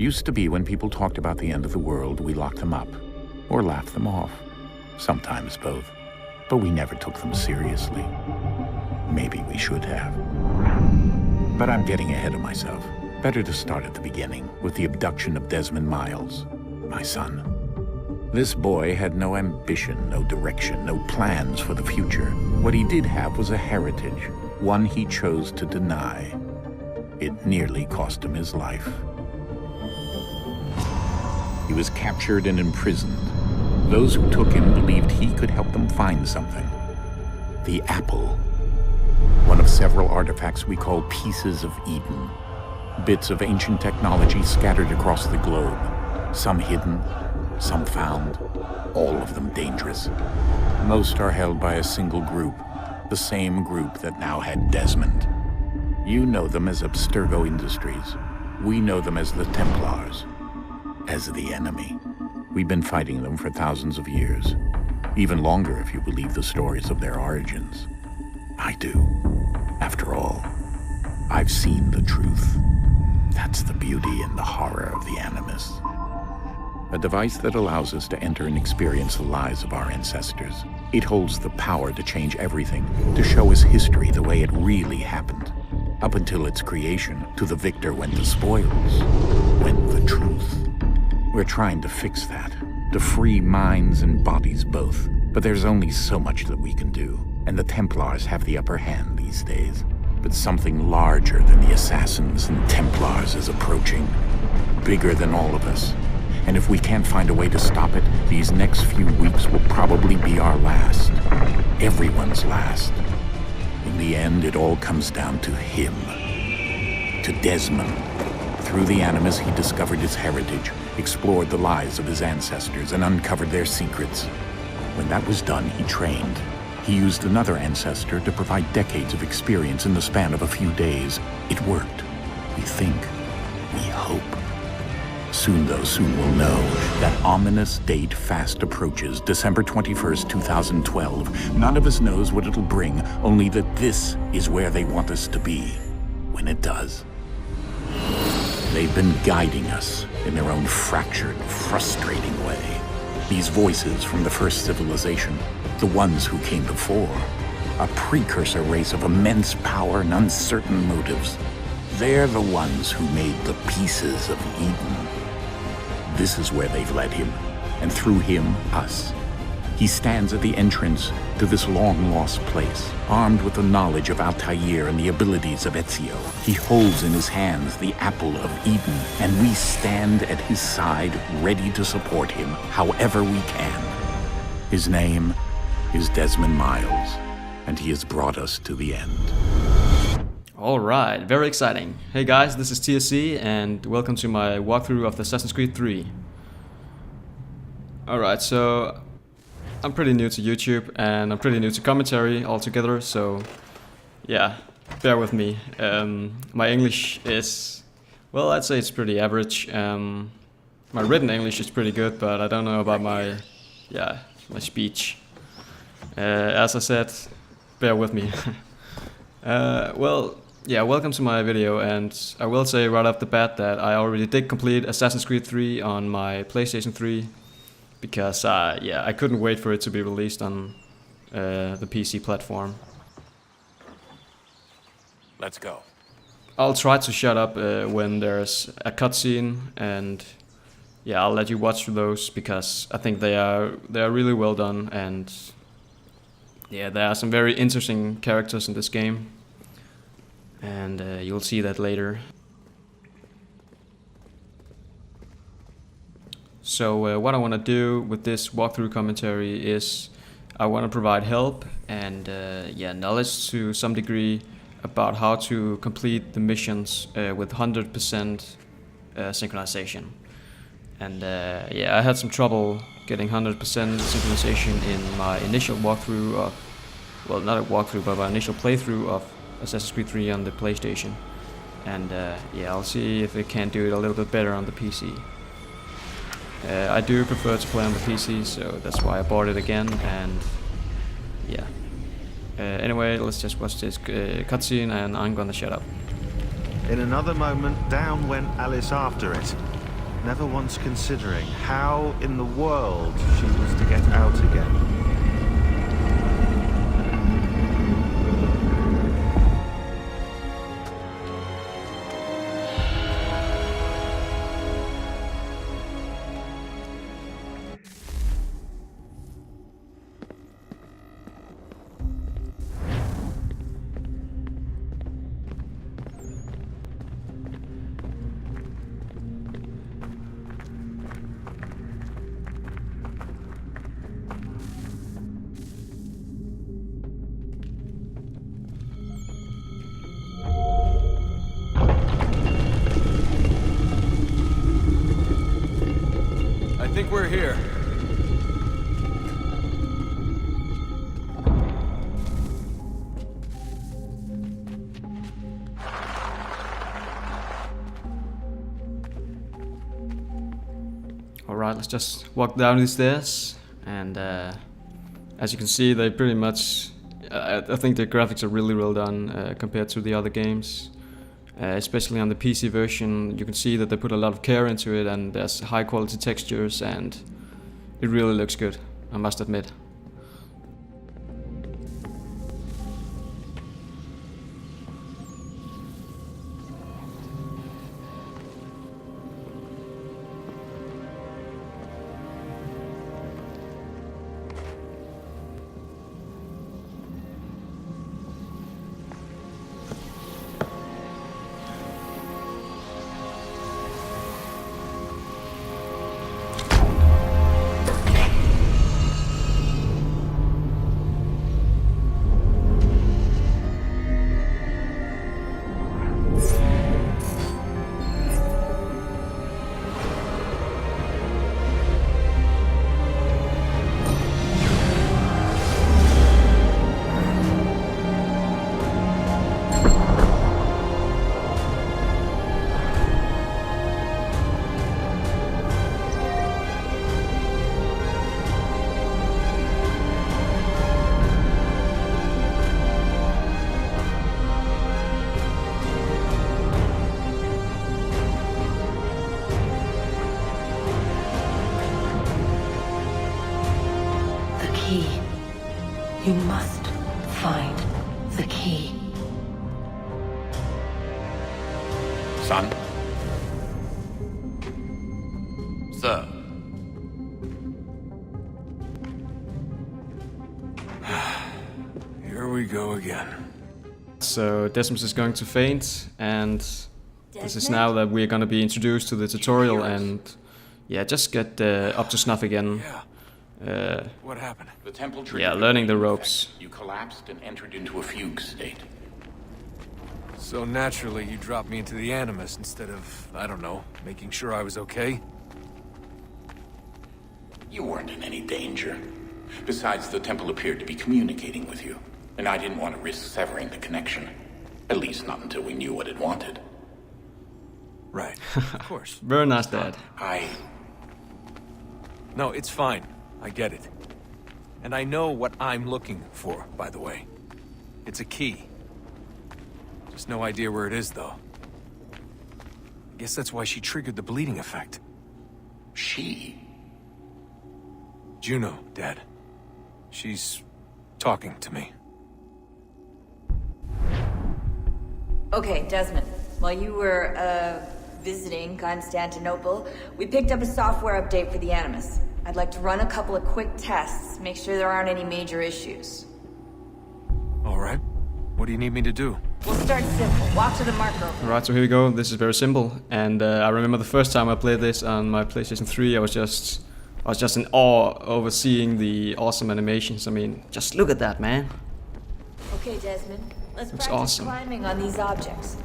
Used to be when people talked about the end of the world, we locked them up. Or laughed them off. Sometimes both. But we never took them seriously. Maybe we should have. But I'm getting ahead of myself. Better to start at the beginning, with the abduction of Desmond Miles, my son. This boy had no ambition, no direction, no plans for the future. What he did have was a heritage, one he chose to deny. It nearly cost him his life. He was captured and imprisoned. Those who took him believed he could help them find something. The apple. One of several artifacts we call pieces of Eden. Bits of ancient technology scattered across the globe. Some hidden, some found, all of them dangerous. Most are held by a single group, the same group that now had Desmond. You know them as Abstergo Industries. We know them as the Templars, as the enemy. We've been fighting them for thousands of years, even longer if you believe the stories of their origins. I do. After all, I've seen the truth. That's the beauty and the horror of the Animus. A device that allows us to enter and experience the lives of our ancestors. It holds the power to change everything, to show us history the way it really happened. Up until its creation, to the victor went the spoils, went the truth. We're trying to fix that, to free minds and bodies both. But there's only so much that we can do, and the Templars have the upper hand these days. But something larger than the Assassins and Templars is approaching, bigger than all of us. And if we can't find a way to stop it, these next few weeks will probably be our last. Everyone's last. In the end, it all comes down to him. To Desmond. Through the Animus, he discovered his heritage, explored the lives of his ancestors, and uncovered their secrets. When that was done, he trained. He used another ancestor to provide decades of experience in the span of a few days. It worked. We think. We hope. Soon, though, soon we'll know. That ominous date fast approaches, December 21st, 2012. None of us knows what it'll bring, only that this is where they want us to be, when it does. They've been guiding us in their own fractured, frustrating way. These voices from the first civilization, the ones who came before, a precursor race of immense power and uncertain motives. They're the ones who made the pieces of Eden. This is where they've led him, and through him, us. He stands at the entrance to this long-lost place, armed with the knowledge of Altair and the abilities of Ezio. He holds in his hands the apple of Eden, and we stand at his side, ready to support him however we can. His name is Desmond Miles, and he has brought us to the end. Alright, very exciting. Hey guys, this is TSC, and welcome to my walkthrough of Assassin's Creed 3. Alright, so I'm pretty new to YouTube, and I'm pretty new to commentary altogether, so yeah, bear with me. My English is, well, I'd say it's pretty average. My written English is pretty good, but I don't know about my speech. As I said, bear with me. Well, yeah, welcome to my video, and I will say right off the bat that I already did complete Assassin's Creed 3 on my PlayStation 3. Because, yeah, I couldn't wait for it to be released on the PC platform. Let's go. I'll try to shut up when there's a cutscene, and yeah, I'll let you watch those because I think they are really well done, and yeah, there are some very interesting characters in this game, and you'll see that later. So what I want to do with this walkthrough commentary is I want to provide help and yeah, knowledge to some degree about how to complete the missions with 100% synchronization. And yeah, I had some trouble getting 100% synchronization in my initial walkthrough of, well, not a walkthrough, but my initial playthrough of Assassin's Creed 3 on the PlayStation. And yeah, I'll see if it can do it a little bit better on the PC. I do prefer to play on the PC, so that's why I bought it again, and yeah. Anyway, let's just watch this cutscene, and I'm gonna shut up. In another moment, down went Alice after it. never once considering how in the world she was to get out again. I think we're here. Alright, let's just walk down these stairs, and as you can see, they pretty much, I think the graphics are really well done compared to the other games. Especially on the PC version, you can see that they put a lot of care into it, and there's high quality textures, and it really looks good, I must admit. You must find the key. Son? Sir. Here we go again. So Decimus is going to faint, and this is now that we're going to be introduced to the tutorial, and yeah, just get up to snuff again. What happened? The temple Yeah, learning the ropes. You collapsed and entered into a fugue state. So naturally, you dropped me into the Animus instead of, I don't know, making sure I was okay? You weren't in any danger. Besides, the temple appeared to be communicating with you, and I didn't want to risk severing the connection. At least not until we knew what it wanted. Right, of course. Very nice, Dad. No, it's fine. I get it. And I know what I'm looking for, by the way. It's a key. Just no idea where it is, though. I guess that's why she triggered the bleeding effect. She? Juno, Dad. She's talking to me. Okay, Desmond. While you were, visiting Constantinople, we picked up a software update for the Animus. I'd like to run a couple of quick tests, make sure there aren't any major issues. All right. What do you need me to do? We'll start simple. Walk to the marker. Alright, so here we go. This is very simple, and I remember the first time I played this on my PlayStation 3, I was just in awe over seeing the awesome animations. I mean, just look at that, man. Okay, Desmond. Let's Looks practice awesome. climbing on these objects.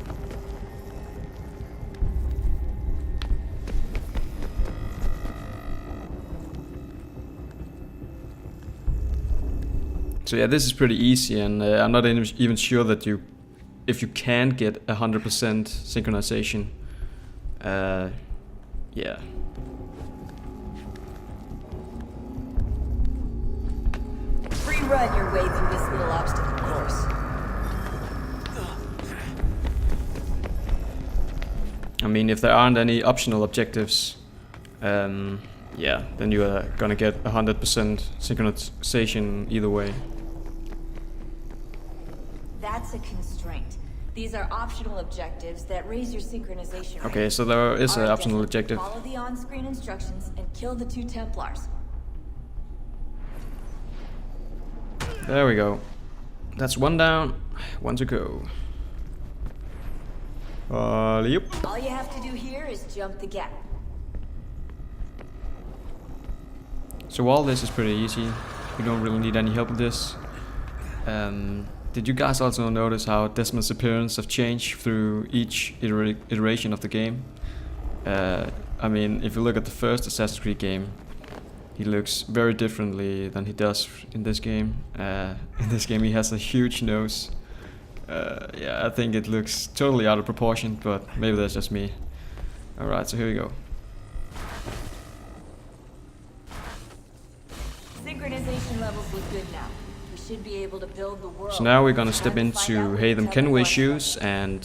So yeah, this is pretty easy, and I'm not even sure that if you can get 100% synchronization. Yeah. Free run your way through this little obstacle course. I mean, if there aren't any optional objectives, yeah, then you are gonna get 100% synchronization either way. That's a constraint. These are optional objectives that raise your synchronization rate. Okay, so there is an Alright, optional Desmond, objective. Follow the on-screen instructions and kill the 2 Templars. There we go. That's 1 down, 1 to go. Yep. All you have to do here is jump the gap. So all this is pretty easy. We don't really need any help with this. Did you guys also notice how Desmond's appearance have changed through each iteration of the game? I mean, if you look at the first Assassin's Creed game, he looks very differently than he does in this game. In this game he has a huge nose. Yeah, I think it looks totally out of proportion, but maybe that's just me. Alright, so here we go. Synchronization levels look good now. We should be able to build the world. So now we're gonna step Time to find out into what Haytham Temple Kenway's wants. shoes, and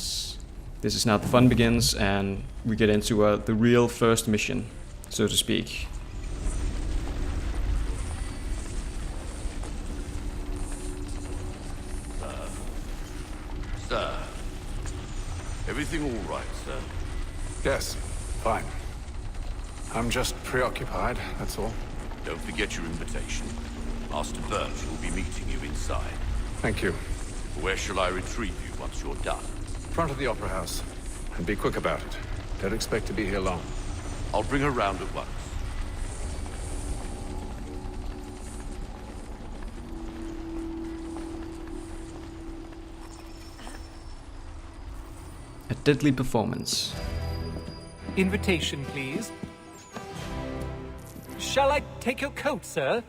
this is now the fun begins, and we get into the real first mission, so to speak. Sir. Everything all right, sir? Yes, fine. I'm just preoccupied, that's all. Don't forget your invitation. Master Birch will be meeting you inside. Thank you. Where shall I retrieve you once you're done? Front of the Opera House. And be quick about it. Don't expect to be here long. I'll bring her round at once. A deadly performance. Invitation, please. Shall I take your coat, sir?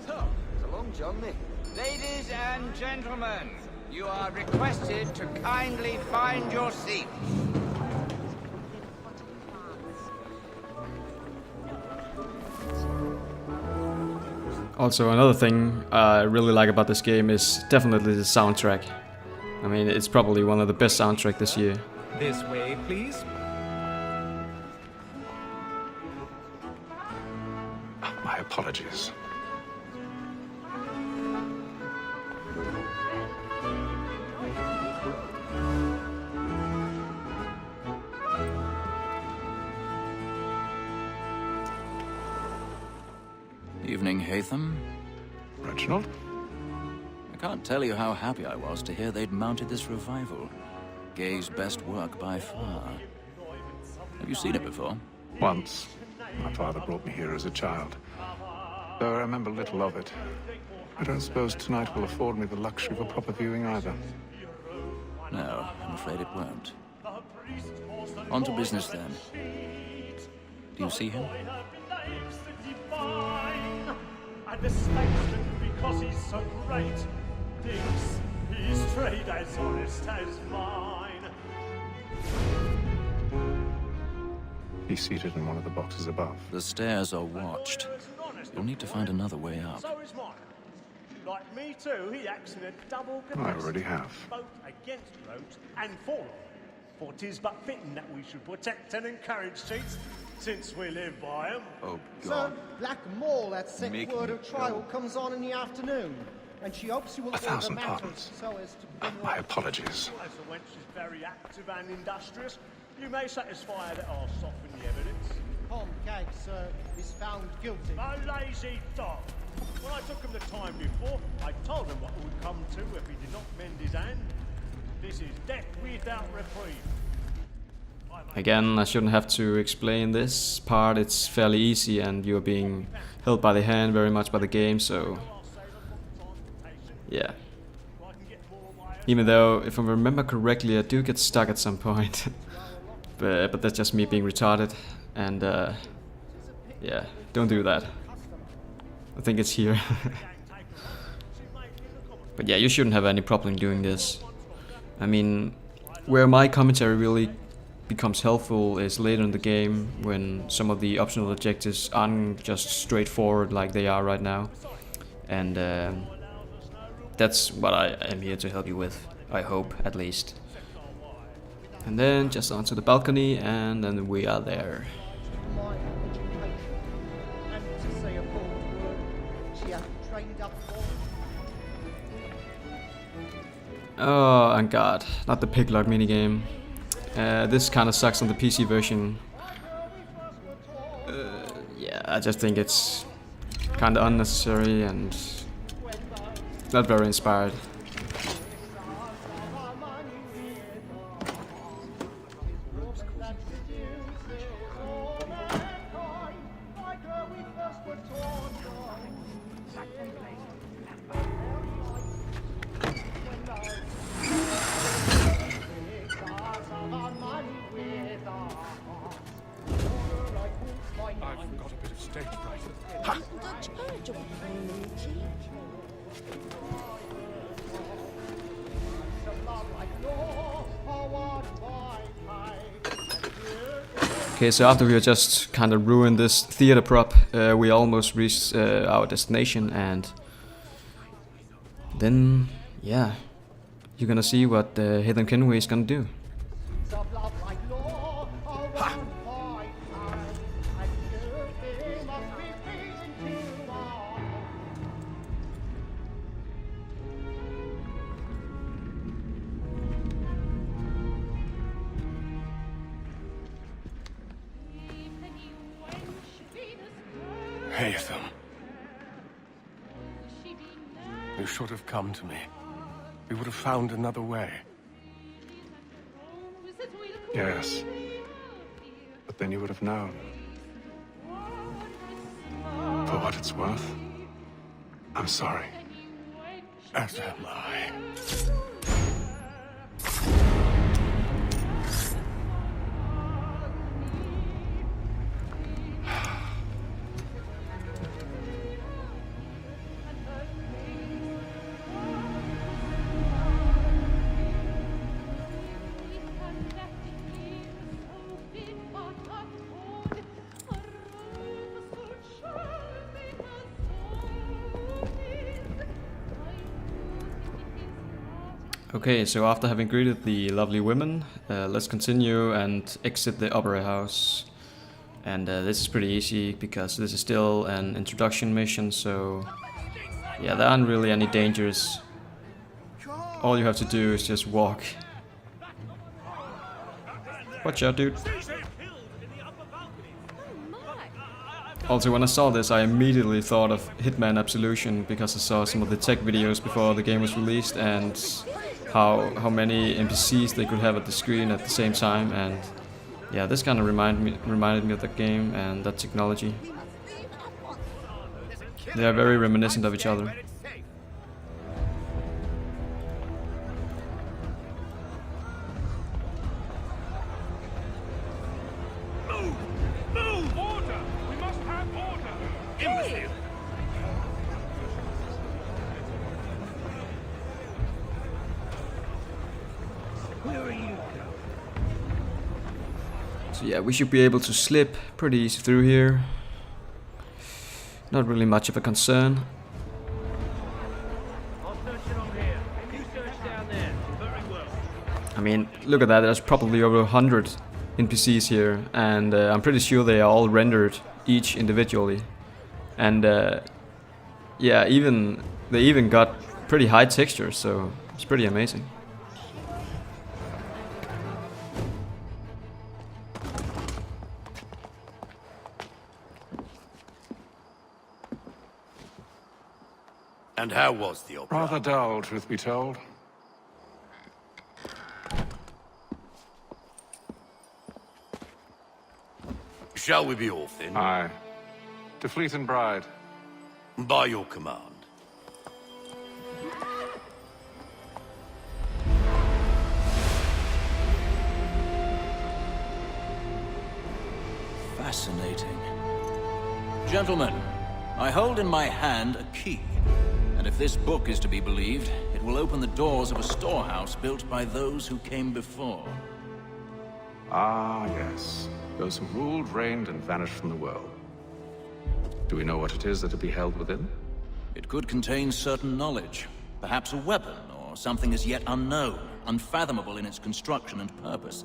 So, it's a long journey. Ladies and gentlemen, you are requested to kindly find your seats. Also, another thing I really like about this game is definitely the soundtrack. I mean, it's probably one of the best soundtracks this year. This way, please. My apologies. Evening, Haytham. Reginald? I can't tell you how happy I was to hear they'd mounted this revival. Gay's best work by far. Have you seen it before? Once. My father brought me here as a child. Though I remember little of it. I don't suppose tonight will afford me the luxury of a proper viewing either. No, I'm afraid it won't. On to business then. Do you see him? And the statesman, because he's so great, thinks his trade as honest as mine. He's seated in one of the boxes above. The stairs are watched. You'll need to find another way up. So is mine. Like me too, he acts in a double I capacity. already have. Both against roads and for them. For 'tis but fitting that we should protect and encourage cheats, since we live by them. Oh, So, God. Black Mall, that set Make word me of trial go. comes on in the afternoon, and she hopes you will order 1,000 matters pardons. so as to bring My her... apologies. As the wench is very active and industrious, you may satisfy her that I'll soften the evidence. Tom Gags is found guilty. A lazy dog. When I took him the time before, I told him what it would come to if he did not mend his hand. This is death without reprieve. Again, I shouldn't have to explain this part. It's fairly easy, and you're being held by the hand very much by the game, so yeah. Even though, if I remember correctly, I do get stuck at some point. but that's just me being retarded, and yeah, don't do that. I think it's here. But yeah, you shouldn't have any problem doing this. I mean, where my commentary really becomes helpful is later in the game, when some of the optional objectives aren't just straightforward like they are right now. And that's what I am here to help you with. I hope, at least. And then just onto the balcony, and then we are there. My education. And to say a bold word, she had trained up for. Oh, and God, not the picklock minigame. This kind of sucks on the PC version. Yeah, I just think it's kind of unnecessary and not very inspired. I've got a bit of stage fright. Okay, so after we just kind of ruined this theater prop, we almost reached our destination, and then, yeah, you're gonna see what Hayden Kenway is gonna do. Haytham. You should have come to me. We would have found another way. Yes. But then you would have known. For what it's worth, I'm sorry. As am I. Okay, so after having greeted the lovely women, let's continue and exit the opera house. And this is pretty easy because this is still an introduction mission, so yeah, there aren't really any dangers. All you have to do is just walk. Watch out, dude. Also, when I saw this, I immediately thought of Hitman Absolution because I saw some of the tech videos before the game was released, and how many NPCs they could have at the screen at the same time, and yeah, this kind of reminded me of that game and that technology. They are very reminiscent of each other. Move! Order! We must have order! Imbecile! Where are you? So yeah, we should be able to slip pretty easy through here. Not really much of a concern. I'll search along here. You search down there. Very well. I mean, look at that, there's probably over 100 NPCs here, and I'm pretty sure they are all rendered each individually. And yeah, they even got pretty high textures, so it's pretty amazing. And how was the opera? Rather dull, truth be told. Shall we be off then? Aye. To Fleet and Bride. By your command. Fascinating. Gentlemen, I hold in my hand a key. And if this book is to be believed, it will open the doors of a storehouse built by those who came before. Ah, yes. Those who ruled, reigned, and vanished from the world. Do we know what it is that will be held within? It could contain certain knowledge, perhaps a weapon or or something as yet unknown, unfathomable in its construction and purpose.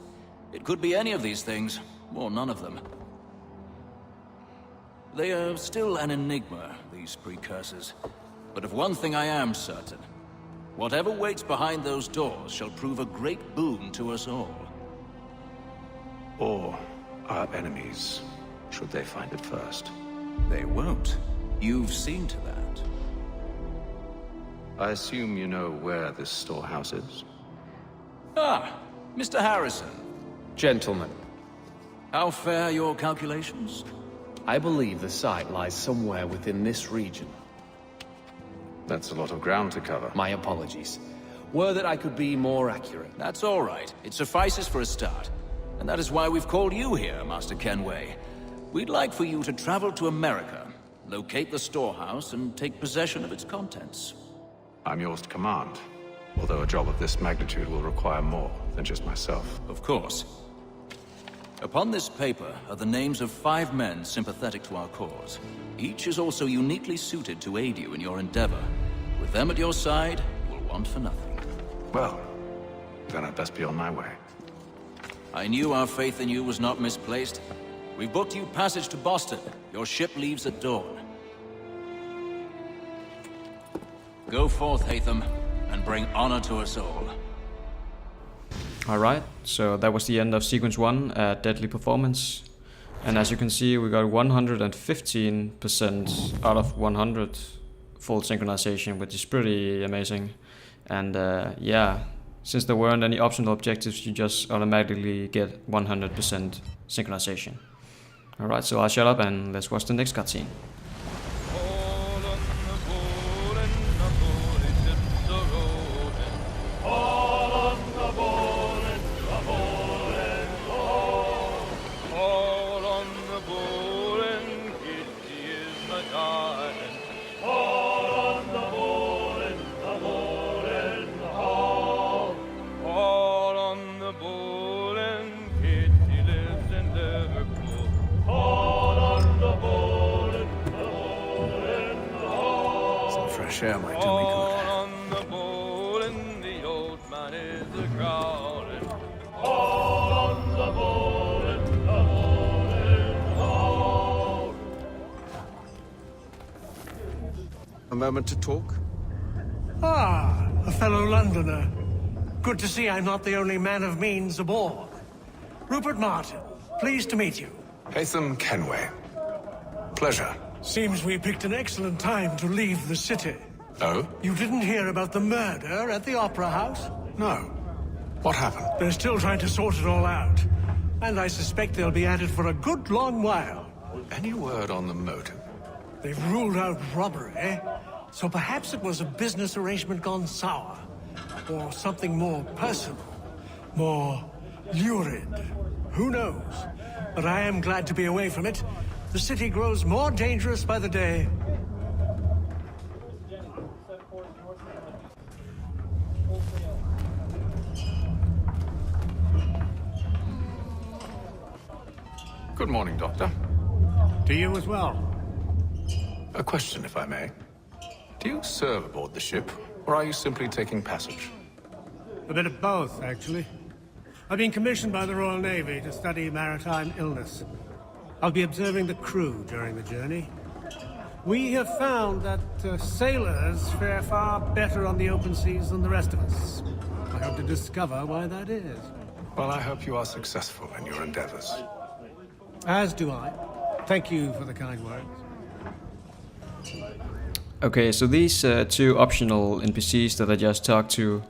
It could be any of these things, or none of them. They are still an enigma, these precursors. But of one thing I am certain. Whatever waits behind those doors shall prove a great boon to us all. Or our enemies, should they find it first. They won't. You've seen to that. I assume you know where this storehouse is? Ah, Mr. Harrison. Gentlemen, How fare your calculations? I believe the site lies somewhere within this region. That's a lot of ground to cover. My apologies. Were that I could be more accurate. That's all right. It suffices for a start. And that is why we've called you here, Master Kenway. We'd like for you to travel to America, locate the storehouse, and take possession of its contents. I'm yours to command, although a job of this magnitude will require more than just myself. Of course. Upon this paper are the names of 5 men sympathetic to our cause. Each is also uniquely suited to aid you in your endeavor. With them at your side, you will want for nothing. Well, then I'd best be on my way. I knew our faith in you was not misplaced. We've booked you passage to Boston. Your ship leaves at dawn. Go forth, Hatham, and bring honor to us all. Alright, so that was the end of Sequence 1 at Deadly Performance. And as you can see, we got 115% out of 100 full synchronization, which is pretty amazing. And yeah, since there weren't any optional objectives, you just automatically get 100% synchronization. Alright, so I'll shut up and let's watch the next cutscene. Share my do me good. A moment to talk? Ah, a fellow Londoner. Good to see I'm not the only man of means aboard. Rupert Martin, pleased to meet you. Hatham Kenway. Pleasure. Seems we picked an excellent time to leave the city. Oh? You didn't hear about the murder at the Opera House? No. What happened? They're still trying to sort it all out. And I suspect they'll be at it for a good long while. Any word on the motive? They've ruled out robbery, so perhaps it was a business arrangement gone sour. Or something more personal, more lurid. Who knows? But I am glad to be away from it. The city grows more dangerous by the day. Good morning, Doctor. To you as well. A question, if I may. Do you serve aboard the ship, or are you simply taking passage? A bit of both, actually. I've been commissioned by the Royal Navy to study maritime illness. I'll be observing the crew during the journey. We have found that sailors fare far better on the open seas than the rest of us. I hope to discover why that is. Well, I hope you are successful in your endeavors. As do I. Thank you for the kind words. Okay, so these 2 optional NPCs that I just talked to,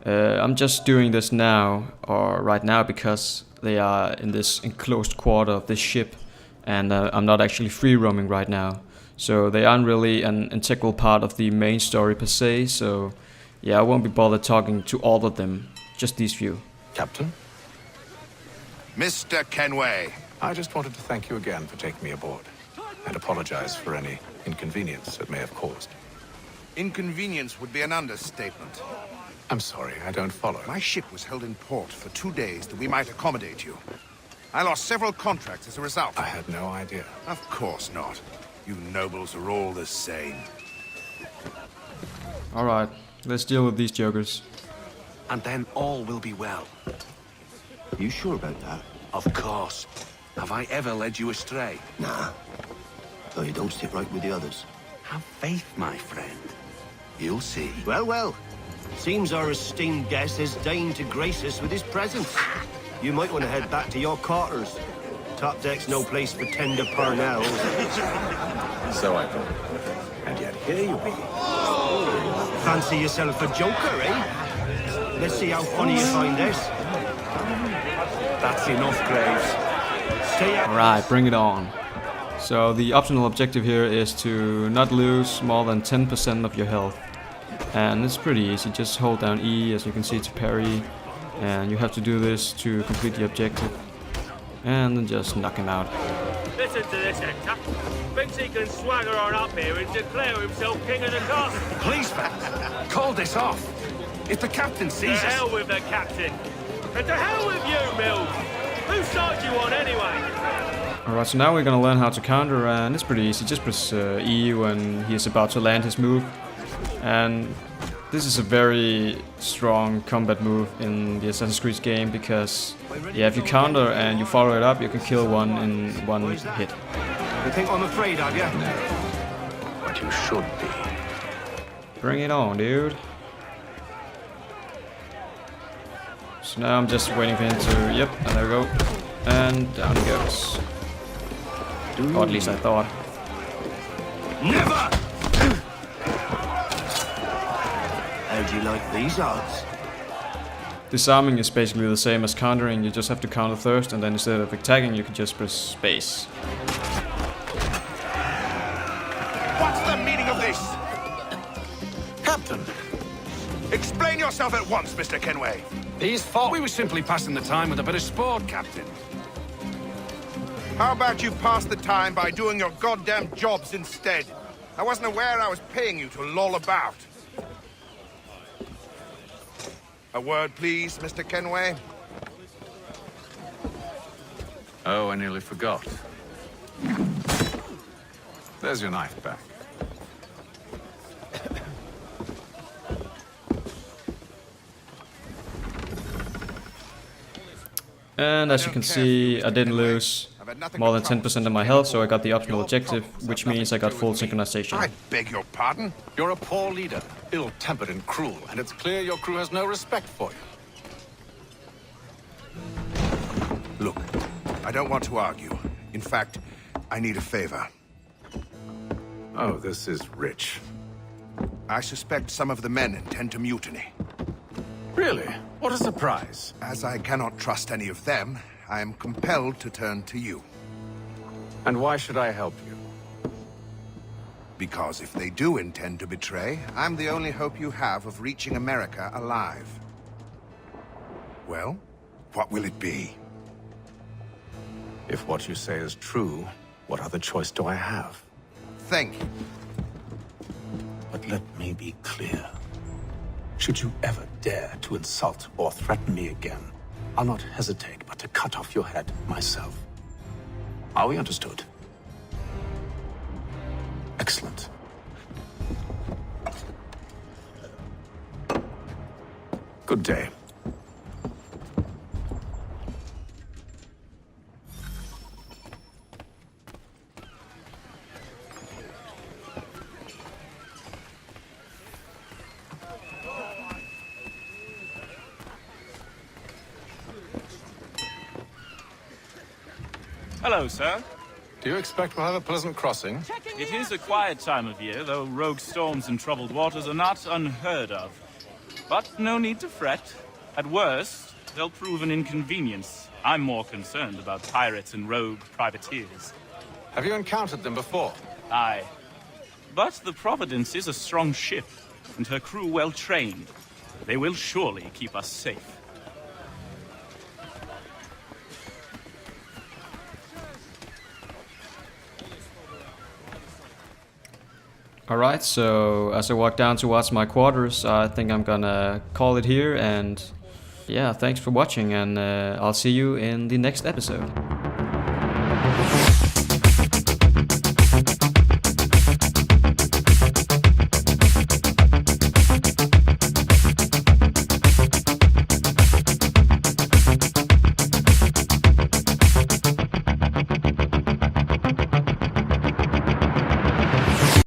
I'm just doing this now, or right now, because they are in this enclosed quarter of this ship, and I'm not actually free roaming right now. So they aren't really an integral part of the main story per se, so yeah, I won't be bothered talking to all of them, just these few. Captain? Mr. Kenway. I just wanted to thank you again for taking me aboard, and apologize for any inconvenience it may have caused. Inconvenience would be an understatement. I'm sorry, I don't follow. My ship was held in port for 2 days that we might accommodate you. I lost several contracts as a result. I had no idea. Of course not. You nobles are all the same. Alright, Let's deal with these jokers. And then all will be well. You sure about that? Of course. Have I ever led you astray? Nah. Though you don't sit right with the others. Have faith, my friend. You'll see. Well, well. Seems our esteemed guest has deigned to grace us with his presence. You might want to head back to your quarters. Top deck's no place for tender parnells. So I thought. And yet here you be. Fancy yourself a joker, eh? Let's see how funny you find this. That's enough, Graves. Stay out. Alright, bring it on. So the optional objective here is to not lose more than 10% of your health. And it's pretty easy, just hold down E, as you can see, to parry. And you have to do this to complete the objective. And then just knock him out. Listen to this, Hector. Thinks he can swagger on up here and declare himself king of the castle. Please, man, call this off. If the captain sees us... To hell with the captain. And to hell with you, Mills. Whose side you on, anyway? Alright, so now we're gonna learn how to counter, and it's pretty easy. Just press E when he is about to land his move. And this is a very strong combat move in the Assassin's Creed game, because yeah, if you counter and you follow it up, you can kill one in one hit. You think I'm afraid of you? No. But you should be. Bring it on, dude. So now I'm just waiting for him to... Yep, and there we go. And down he goes. Or at least I thought. Never! How do you like these odds? Disarming is basically the same as countering. You just have to counter first, and then instead of attacking, you can just press space. What's the meaning of this? Captain! Explain yourself at once, Mr. Kenway. These thought we were simply passing the time with a bit of sport, Captain. How about you pass the time by doing your goddamn jobs instead? I wasn't aware I was paying you to loll about. A word, please, Mr. Kenway. Oh, I nearly forgot. There's your knife back. And as you can see, I didn't lose more than 10% of my health, so I got the optional objective, which means I got full synchronization. I beg your pardon? You're a poor leader, ill-tempered and cruel, and it's clear your crew has no respect for you. Look, I don't want to argue. In fact, I need a favor. Oh, this is rich. I suspect some of the men intend to mutiny. Really? What a surprise. As I cannot trust any of them, I am compelled to turn to you. And why should I help you? Because if they do intend to betray, I'm the only hope you have of reaching America alive. Well, what will it be? If what you say is true, what other choice do I have? Thank you. But let me be clear. Should you ever dare to insult or threaten me again, I'll not hesitate but to cut off your head myself. Are we understood? Excellent. Good day. Hello, sir. Do you expect we'll have a pleasant crossing? It is a quiet time of year, though rogue storms and troubled waters are not unheard of. But no need to fret. At worst, they'll prove an inconvenience. I'm more concerned about pirates and rogue privateers. Have you encountered them before? Aye. But the Providence is a strong ship, and her crew well trained. They will surely keep us safe. Alright, so as I walk down towards my quarters, I think I'm gonna call it here, and yeah, thanks for watching, and I'll see you in the next episode.